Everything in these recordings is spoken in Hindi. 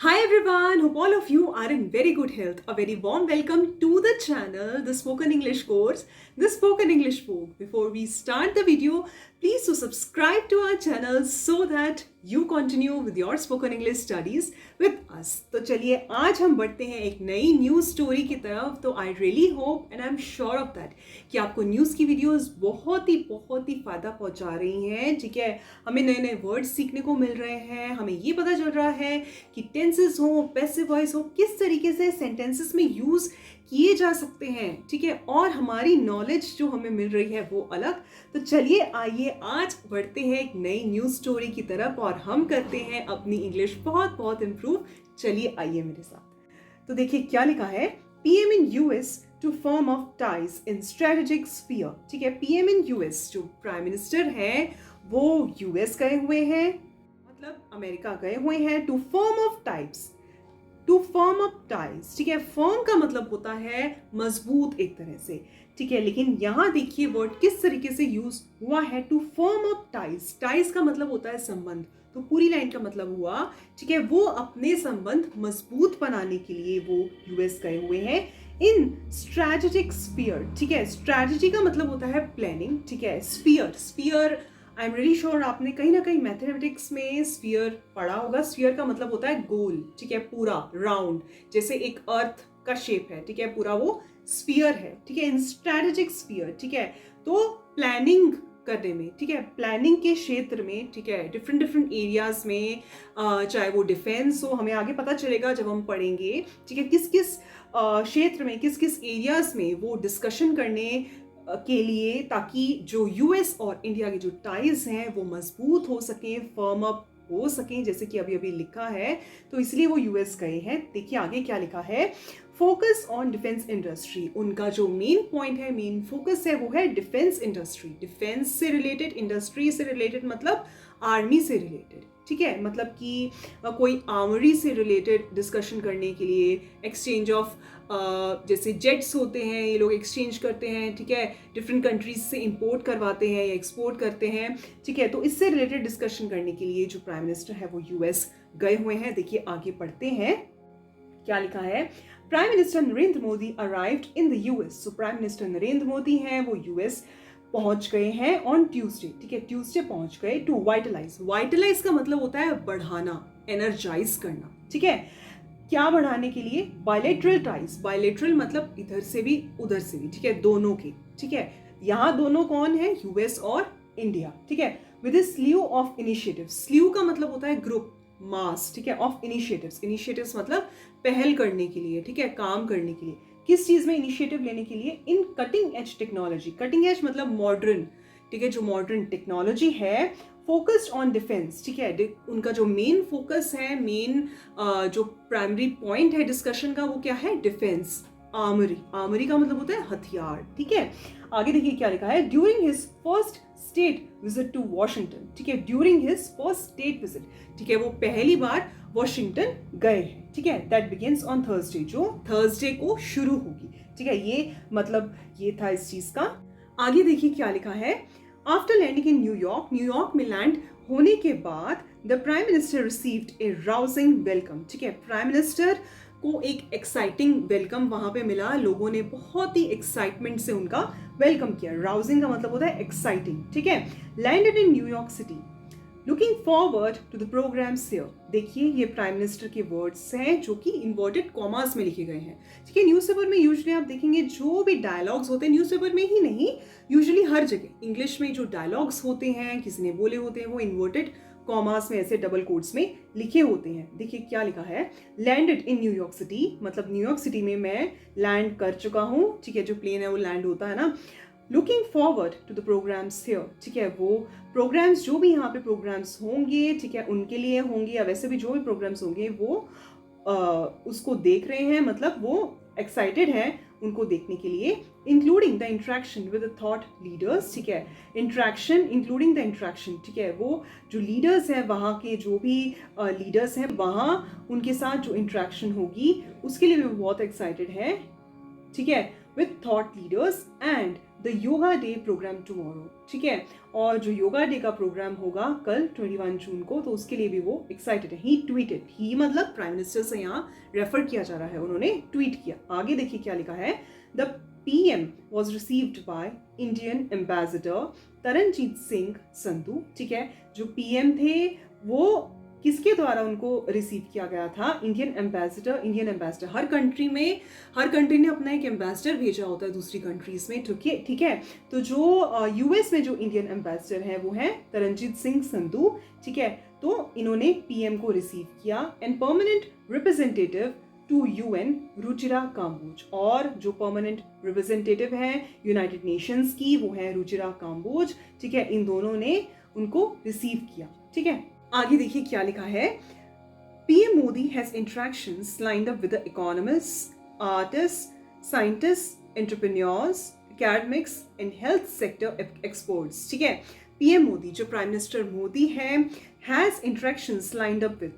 Hi everyone, hope all of you are in very good health. A very warm welcome to the channel, the Spoken English course, the Spoken English book. Before we start the video, please do subscribe to our channel so that you continue with your spoken English studies with us. तो चलिए आज हम बढ़ते हैं एक नई न्यूज़ स्टोरी की तरफ. तो I really hope and I am sure of that कि आपको न्यूज़ की वीडियोस बहुत ही फ़ायदा पहुंचा रही हैं. ठीक है, हमें नए नए वर्ड्स सीखने को मिल रहे हैं. हमें ये पता चल रहा है कि टेंसेस हो, पैसिव वॉइस हो, किस तरीके से सेंटेंसेस में यूज़ किए जा सकते हैं. ठीक है, और हमारी नॉलेज जो हमें मिल रही है वो अलग. तो चलिए आइए आज बढ़ते हैं एक नई न्यूज़ स्टोरी की तरफ और हम करते हैं अपनी इंग्लिश बहुत इम्प्रूव. चलिए आइए मेरे साथ. तो देखिए क्या लिखा है. PM in US to form of ties in strategic sphere. ठीक है, पीएम इन यूएस जो प्राइम मिनिस्टर हैं वो यूएस गए हुए हैं, मतलब अमेरिका गए हुए हैं. To form of ties, to form up ties. ठीक है, फॉर्म का मतलब होता है मजबूत एक तरह से. ठीक है, लेकिन यहां देखिए वर्ड किस तरीके से यूज हुआ है. To form up ties, ties का मतलब होता है संबंध. तो पूरी लाइन का मतलब हुआ, ठीक है, वो अपने संबंध मजबूत बनाने के लिए वो यूएस गए हुए हैं इन स्ट्रेटेजिक स्फीयर. ठीक है, स्ट्रेटेजी का मतलब होता है प्लानिंग. ठीक है, sphere, sphere I am really sure आपने कहीं ना कहीं मैथमेटिक्स में स्फीयर पढ़ा होगा. स्फीयर का मतलब होता है गोल. ठीक है, पूरा राउंड, जैसे एक अर्थ का शेप है. ठीक है, पूरा वो स्फीयर है. ठीक है, इन स्ट्रेटेजिक स्फीयर. ठीक है, तो प्लानिंग करने में, ठीक है, प्लानिंग के क्षेत्र में, ठीक है, डिफरेंट एरियाज में, चाहे वो डिफेंस हो, हमें आगे पता चलेगा जब हम पढ़ेंगे. ठीक है, किस किस क्षेत्र में, किस किस एरियाज में वो डिस्कशन करने के लिए, ताकि जो यूएस और इंडिया के जो टाइज हैं वो मजबूत हो सकें, फर्म अप हो सकें, जैसे कि अभी लिखा है. तो इसलिए वो यूएस गए हैं. देखिए आगे क्या लिखा है. Focus on defence industry. उनका जो मेन पॉइंट है, मेन फोकस है, वो है डिफेंस इंडस्ट्री. डिफेंस से रिलेटेड, इंडस्ट्री से रिलेटेड मतलब आर्मी से रिलेटेड. ठीक है, मतलब कि कोई आर्मरी से रिलेटेड डिस्कशन करने के लिए, एक्सचेंज ऑफ जैसे जेट्स होते हैं, ये लोग एक्सचेंज करते हैं. ठीक है, डिफरेंट कंट्रीज से इंपोर्ट करवाते हैं या एक्सपोर्ट करते हैं. ठीक है, तो इससे रिलेटेड डिस्कशन करने के लिए जो प्राइम मिनिस्टर है वो यूएस गए हुए हैं. देखिए आगे पढ़ते हैं क्या लिखा है. Prime minister Narendra Modi arrived in the US. So prime minister Narendra Modi हैं वो यूएस पहुंच गए हैं ऑन ट्यूसडे. ठीक है, ट्यूसडे पहुंच गए. टू वाइटलाइज, वाइटलाइज का मतलब होता है बढ़ाना, एनर्जाइज करना. ठीक है, क्या बढ़ाने के लिए. बायलेटरल टाइज, बायलेटरल मतलब इधर से भी उधर से भी. ठीक है, दोनों के. ठीक है, यहाँ दोनों कौन है, यूएस और इंडिया. ठीक है, with sleeve of initiatives. Sleeve का मतलब होता है ग्रुप, मास. ठीक है, ऑफ इनिशिएटिव्स, इनिशिएटिव्स मतलब पहल करने के लिए. ठीक है, काम करने के लिए. किस चीज में इनिशिएटिव लेने के लिए. In cutting edge technology. Cutting edge मतलब मॉडर्न. ठीक है, जो मॉडर्न टेक्नोलॉजी है. Focused on defence. ठीक है, उनका जो मेन फोकस है, मेन जो प्राइमरी पॉइंट है डिस्कशन का, वो क्या है, डिफेंस. आर्मरी, आर्मरी का मतलब होता है हथियार. ठीक है, आगे देखिए क्या लिखा है. During his first state visit to Washington. ठीक है, during his first state visit. ठीक है, वो पहली बार वॉशिंगटन गए हैं. ठीक है, दैट बिगिंस ऑन थर्सडे, जो थर्सडे को शुरू होगी. ठीक है, ये मतलब ये था इस चीज का. आगे देखिए क्या लिखा है. After landing in New York, New York में लैंड होने के बाद the prime minister received a rousing welcome. ठीक है, प्राइम मिनिस्टर को एक एक्साइटिंग वेलकम वहां पे मिला. लोगों ने बहुत ही एक्साइटमेंट से उनका वेलकम किया. राउजिंग का मतलब होता है एक्साइटिंग. ठीक है, landed in New York city, looking forward to the programmes here. देखिए ये प्राइम मिनिस्टर के वर्ड्स हैं जो कि इन्वर्टेड कॉमास में लिखे गए हैं. ठीक है, न्यूज़पेपर में यूजुअली आप देखेंगे जो भी डायलॉग्स होते हैं, न्यूज़पेपर में ही नहीं, यूजुअली हर जगह इंग्लिश में जो डायलॉग्स होते हैं, किसी ने बोले होते हैं, वो इन्वर्टेड कॉमास में, ऐसे डबल कोट्स में लिखे होते हैं. देखिए क्या लिखा है. लैंडेड इन न्यूयॉर्क सिटी मतलब न्यूयॉर्क सिटी में मैं लैंड कर चुका हूँ. ठीक है, जो प्लेन है वो लैंड होता है ना. Looking forward to the programmes here. ठीक है, वो प्रोग्राम्स जो भी यहाँ पे प्रोग्राम्स होंगे, ठीक है, उनके लिए होंगे या वैसे भी जो भी प्रोग्राम्स होंगे वो उसको देख रहे हैं, मतलब वो एक्साइटेड हैं उनको देखने के लिए. Including the interaction with thought leaders. ठीक है, इंट्रैक्शन, इंक्लूडिंग द इंट्रैक्शन. ठीक है, वो जो लीडर्स हैं, वहाँ के जो भी लीडर्स हैं, वहाँ उनके साथ जो इंट्रैक्शन होगी उसके लिए भी बहुत एक्साइटेड है. ठीक है, with thought leaders and the yoga day programme tomorrow, ठीक है। और जो योगा डे का प्रोग्राम होगा कल 21 जून को, तो उसके लिए भी वो एक्साइटेड है। ही ट्वीटेड, ही मतलब प्राइम मिनिस्टर से यहाँ रेफर किया जा रहा है, उन्होंने ट्वीट किया। आगे देखिए क्या लिखा है। The PM was received by Indian Ambassador Taranjit Singh Sandhu, ठीक है। जो PM थे वो किसके द्वारा उनको रिसीव किया गया था? Indian ambassador. हर कंट्री ने अपना एक एम्बेसडर भेजा होता है दूसरी कंट्रीज में, ठीक है। तो जो US में जो इंडियन एम्बेसडर है वो है तरनजीत सिंह संधू, ठीक है। तो इन्होंने PM को रिसीव किया। And permanent representative to UN Ruchira Kamboj, और जो परमानेंट रिप्रेजेंटेटिव है यूनाइटेड नेशंस की वो है रुचिरा काम्बोज, ठीक है। इन दोनों ने उनको रिसीव किया, ठीक है। आगे देखिए क्या लिखा है। PM Modi has interactions lined up with economist, artist, scientist, entrepreneurs, academics and health sector experts, ठीक है। PM मोदी, जो प्राइम मिनिस्टर मोदी है, has interactions lined up with,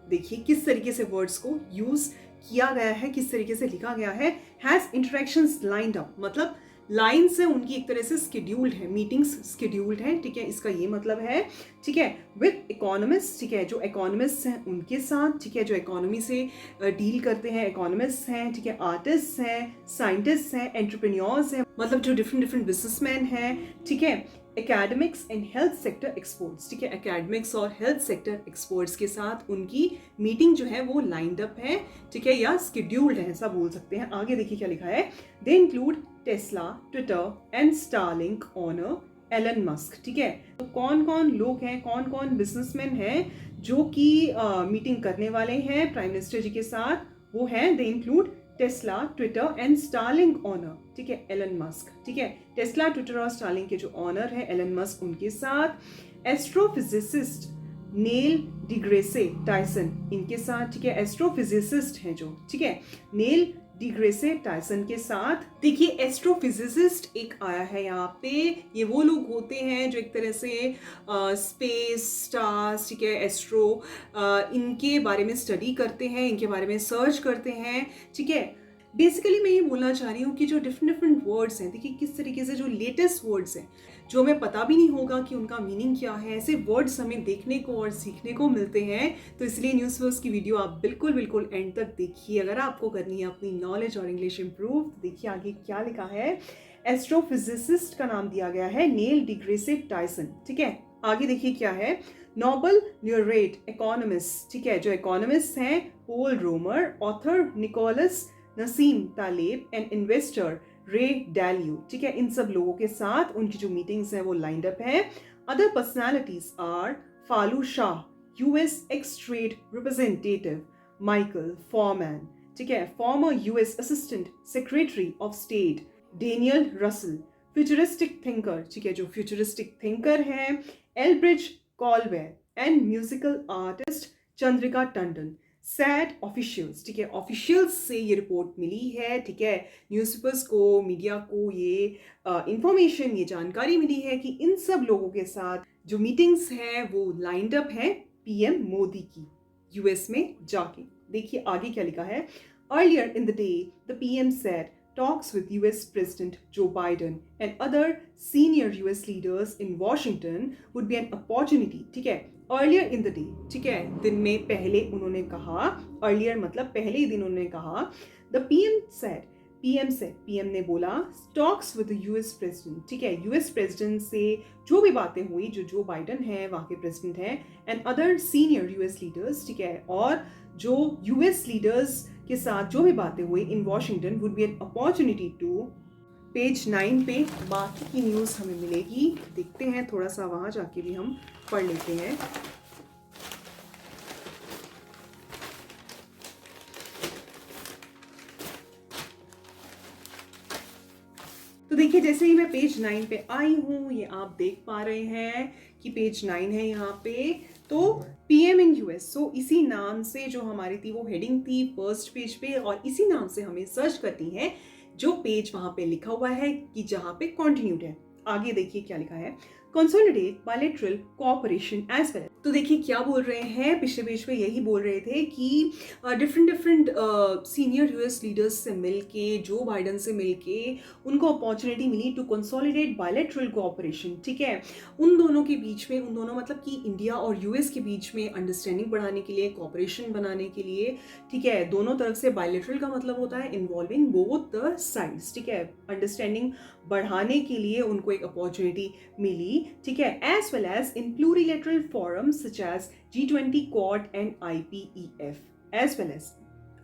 देखिए किस तरीके से वर्ड्स को यूज किया गया है, किस तरीके से लिखा गया है। हैज इंटरेक्शंस लाइंड अप मतलब लाइन से उनकी एक तरह से स्केड्यूल्ड है, मीटिंग्स स्केड्यूल्ड है, ठीक है। इसका ये मतलब है, ठीक है, विद इकोनॉमिस्ट, ठीक है, जो इकोनॉमिस्ट हैं उनके साथ, ठीक है, जो इकोनॉमी से डील करते हैं इकोनॉमिस्ट हैं, ठीक है, आर्टिस्ट हैं, साइंटिस्ट हैं, एंटरप्रेन्योर्स हैं, मतलब जो डिफरेंट बिजनेसमैन हैं, ठीक है, academics and health sector experts, ठीक है। एकेडमिक्स और हेल्थ सेक्टर एक्सपर्ट्स के साथ उनकी मीटिंग जो है वो लाइंड अप है, ठीक है, या स्केड्यूल्ड है, ऐसा बोल सकते हैं। आगे देखिए क्या लिखा है। They include Tesla, Twitter and Starlink owner Elon Musk, ठीक है। तो कौन कौन लोग हैं, कौन कौन बिजनेसमैन हैं जो कि मीटिंग करने वाले हैं प्राइम मिनिस्टर जी के साथ, वो है they include Tesla, Twitter and Starlink owner, ठीक है, एलन मस्क, ठीक है। टेस्ला, ट्विटर और स्टारलिंक के जो ऑनर है एलन मस्क, उनके साथ एस्ट्रोफिजिसिस्ट नेल डिग्रेसे टाइसन, इनके साथ, ठीक है, एस्ट्रोफिजिसिस्ट हैं जो, ठीक है, नेल डिग्रेसे टाइसन के साथ। देखिए एस्ट्रोफिजिसिस्ट एक आया है यहाँ पे, ये वो लोग होते हैं जो एक तरह से स्पेस, स्टार्स, ठीक है, एस्ट्रो, इनके बारे में स्टडी करते हैं, इनके बारे में सर्च करते हैं, ठीक है। बेसिकली मैं ये बोलना चाह रही हूँ कि जो डिफरेंट वर्ड्स हैं, देखिए किस तरीके से जो लेटेस्ट वर्ड्स हैं जो हमें पता भी नहीं होगा कि उनका मीनिंग क्या है, ऐसे वर्ड्स हमें देखने को और सीखने को मिलते हैं। तो इसलिए न्यूज़ वर्स की वीडियो आप बिल्कुल एंड तक देखिए अगर आपको करनी है अपनी नॉलेज और इंग्लिश इंप्रूव। तो देखिए आगे क्या लिखा है। एस्ट्रोफिजिसिस्ट का नाम दिया गया है नेल डिग्रेसे टाइसन, ठीक है। आगे देखिए क्या है। नोबेल ल्यूरेट इकोनॉमिस्ट, ठीक है, जो इकोनॉमिस्ट हैं Paul Romer, author Nicholas Nassim Taleb and investor Ray Dalio, ठीक है। इन सब लोगों के साथ उनकी जो मीटिंग्स हैं वो लाइंड अप है। Other personalities are Falu Shah, US ex trade representative, Michael Froman, ठीक है, former US assistant secretary of state Daniel Russell, futuristic thinker, ठीक है, जो फ्यूचरिस्टिक थिंकर हैं एल्ब्रिज कॉलवेयर, and musical artist Chandrika Tandon. Said officials, ठीक है, ऑफिशियल्स से ये रिपोर्ट मिली है, ठीक है, न्यूज़पेपर्स को, मीडिया को ये इंफॉर्मेशन, ये जानकारी मिली है कि इन सब लोगों के साथ जो मीटिंग्स हैं वो लाइंड अप है PM मोदी की US में जाके। देखिए आगे क्या लिखा है। Earlier in the day the PM said talks with US President Joe Biden and other senior US leaders in Washington would be an opportunity, ठीक है। अर्लियर इन द डे, ठीक है, दिन में पहले उन्होंने कहा, अर्लियर मतलब पहले ही दिन उन्होंने कहा। द PM ने बोला talks with the US president, ठीक है, US प्रेसिडेंट से जो भी बातें हुई, जो बाइडन है वहाँ के प्रेसिडेंट हैं, and other senior US leaders, ठीक है, और जो US लीडर्स के साथ जो भी बातें हुई in Washington would be an opportunity to. Page 9 पे बाकी की न्यूज़ हमें मिलेगी, देखते हैं थोड़ा सा वहाँ जाके भी हम पढ़ लेते हैं। तो देखिए जैसे ही मैं पेज 9 पे आई हूँ, ये आप देख पा रहे हैं कि पेज 9 है यहाँ पे। तो PM इन US, सो इसी नाम से जो हमारी थी वो हेडिंग थी फर्स्ट पेज पे, और इसी नाम से हमें सर्च करती है जो पेज वहां पे लिखा हुआ है कि जहां पे कंटिन्यूड है। आगे देखिए क्या लिखा है। Consolidate bilateral cooperation as well तो देखिए क्या बोल रहे हैं, पिछले पेज पे यही बोल रहे थे कि डिफरेंट सीनियर यूएस लीडर्स से मिलके, जो बाइडन से मिलके उनको अपॉर्चुनिटी मिली टू कंसोलिडेट बायलैटरल कोऑपरेशन, ठीक है। उन दोनों के बीच में, उन दोनों मतलब कि इंडिया और यूएस के बीच में अंडरस्टैंडिंग बढ़ाने के लिए, कोऑपरेशन बनाने के लिए, ठीक है। दोनों तरफ से बायलैटरल का मतलब होता है इन्वॉल्विंग बोथ द साइड्स, ठीक है। अंडरस्टैंडिंग बढ़ाने के लिए उनको एक अपॉर्चुनिटी मिली, ठीक है। As well as in plurilateral forum such as G20, Quad and IPEF as well as,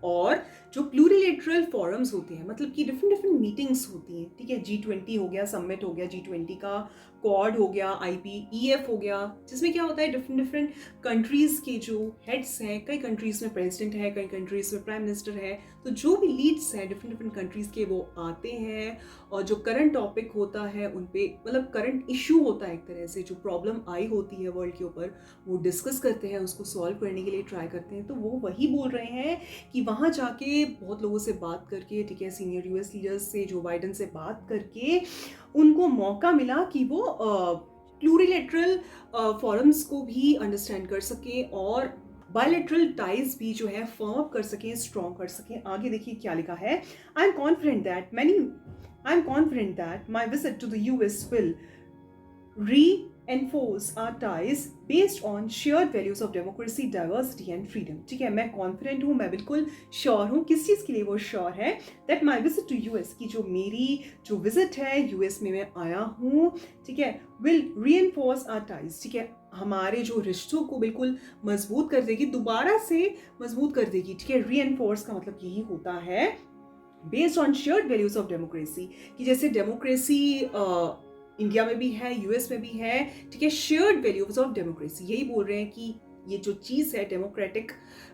और जो प्लूरिलेटरल फॉरम्स होते हैं मतलब कि डिफरेंट मीटिंग्स होती हैं, ठीक है। G20 हो गया, समिट हो गया G20 का, क्वाड हो गया, IPEF हो गया, जिसमें क्या होता है डिफरेंट कंट्रीज के जो हेड्स हैं, कई कंट्रीज में प्रेसिडेंट है, कई कंट्रीज में प्राइम मिनिस्टर है, तो जो भी लीड्स हैं डिफरेंट कंट्रीज के वो आते हैं और जो करंट टॉपिक होता है उन पे, मतलब करंट इशू होता है एक तरह से, जो प्रॉब्लम आई होती है वर्ल्ड के ऊपर, वो डिस्कस करते हैं, उसको सॉल्व करने के लिए ट्राई करते हैं। तो वो वही बोल रहे हैं कि वहाँ जाके बहुत लोगों से बात करके, ठीक है, सीनियर यूएस लीडर्स से, जो बाइडन से बात करके उनको मौका मिला कि वो प्लूरिलेटरल फॉरम्स को भी अंडरस्टैंड कर सकें और बायलैटरल टाइज भी जो है फॉर्म अप कर सकें, स्ट्रॉन्ग कर सकें। आगे देखिए क्या लिखा है, I am confident that my visit to the US will reinforce our ties based on shared values of democracy, diversity and freedom, ठीक है। मैं कॉन्फिडेंट हूँ, मैं बिल्कुल श्योर हूँ, किस चीज़ के लिए वो श्योर है, that my visit to US, की जो मेरी जो विजिट है यूएस में मैं आया हूँ, ठीक है, विल reinforce our ties, ठीक है, हमारे जो रिश्तों को बिल्कुल मजबूत कर देगी, दोबारा से मजबूत कर देगी, ठीक है। reinforce का मतलब यही होता है based on shared values of democracy, कि जैसे डेमोक्रेसी इंडिया में भी है, यूएस में भी है, ठीक है। शेयर्ड वैल्यूज ऑफ डेमोक्रेसी, यही बोल रहे हैं कि ये जो चीज़ है डेमोक्रेटिक,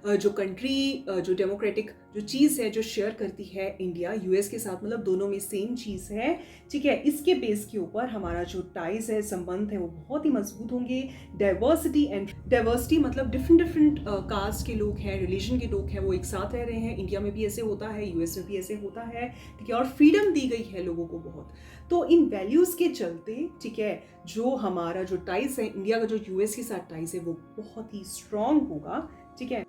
जो कंट्री, जो डेमोक्रेटिक जो चीज़ है जो शेयर करती है इंडिया यूएस के साथ, मतलब दोनों में सेम चीज़ है, ठीक है। इसके बेस के ऊपर हमारा जो टाइज है, संबंध है, वो बहुत ही मजबूत होंगे। डाइवर्सिटी मतलब डिफरेंट कास्ट के लोग हैं, रिलीजन के लोग हैं, वो एक साथ रह रहे हैं। इंडिया में भी ऐसे होता है, यूएस में भी ऐसे होता है, ठीक है। और फ्रीडम दी गई है लोगों को बहुत, तो इन वैल्यूज़ के चलते, ठीक है, जो हमारा जो टाइज है इंडिया का, जो यूएस के साथ टाइज है, वो बहुत ही स्ट्रांग होगा, ठीक है।